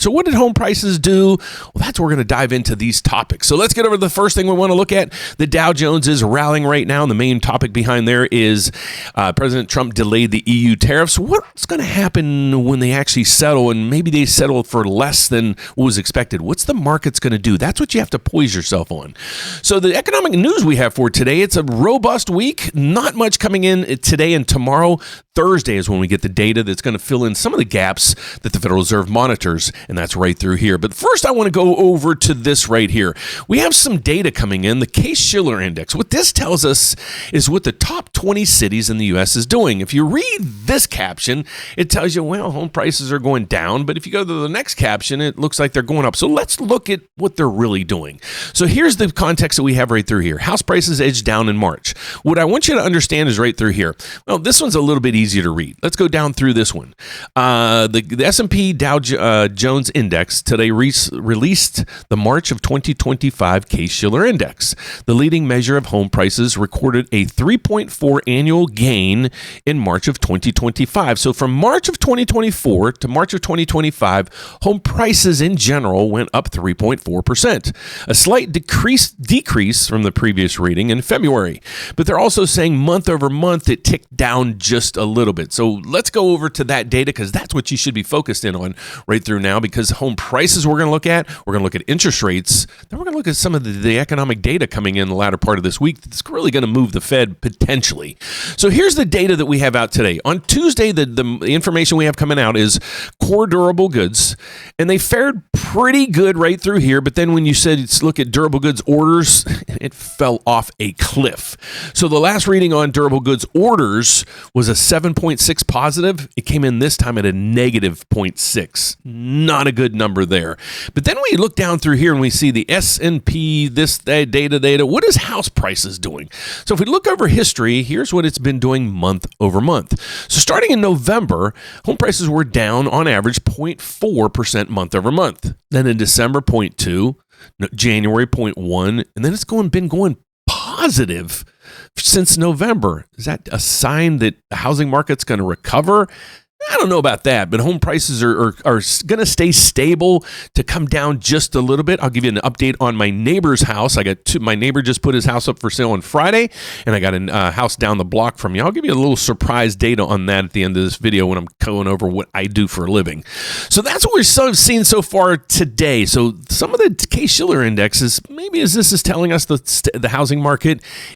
So what did home prices do? Well, that's what we're going to dive into these topics. So let's get over to the first thing we want to look at. The Dow Jones is rallying right now. And the main topic behind there is President Trump delayed the EU tariffs. What's going to happen when they actually settle? And maybe they settle for less than what was expected. What's the market's going to do? That's what you have to poise yourself on. So the economic news we have for today, it's a robust week. Not much coming in today and tomorrow. Thursday is when we get the data that's going to fill in some of the gaps that the Federal Reserve monitors, and that's right through here. But first, I want to go over to this right here. We have some data coming in, the Case-Shiller index. What this tells us is what the top 20 cities in the U.S. is doing. If you read this caption, it tells you, well, home prices are going down. But if you go to the next caption, it looks like they're going up. So let's look at what they're really doing. So here's the context that we have right through here. House prices edged down in March. What I want you to understand is right through here. Well, this one's a little bit easier to read. Let's go down through this one. The S&P Dow Jones Index today released the March of 2025 Case-Shiller Index. The leading measure of home prices recorded a 3.4 annual gain in March of 2025. So from March of 2024 to March of 2025, home prices in general went up 3.4%, a slight decrease from the previous reading in February. But they're also saying month over month, it ticked down just a little bit. So let's go over to that data because that's what you should be focused in on right through now, because home prices we're going to look at, we're going to look at interest rates, then we're going to look at some of the economic data coming in the latter part of this week that's really going to move the Fed potentially. So here's the data that we have out today. On Tuesday, the information we have coming out is core durable goods, and they fared pretty good right through here, but then when you said look at durable goods orders, it fell off a cliff. So the last reading on durable goods orders was a 7.6 positive. It came in this time at a negative 0.6. Not a good number there. But then we look down through here and we see the S&P, this data. What is house prices doing? So if we look over history, here's what it's been doing month over month. So starting in November, home prices were down on average 0.4% month over month. Then in December, 0.2, January, 0.1, and then it's been going positive since November. Is that a sign that the housing market's going to recover? I don't know about that, but home prices are going to stay stable to come down just a little bit. I'll give you an update on my neighbor's house. My neighbor just put his house up for sale on Friday, and I got a house down the block from you. I'll give you a little surprise data on that at the end of this video when I'm going over what I do for a living. So that's what we're seeing so far today. So some of the Case-Shiller indexes, maybe as this is telling us the housing market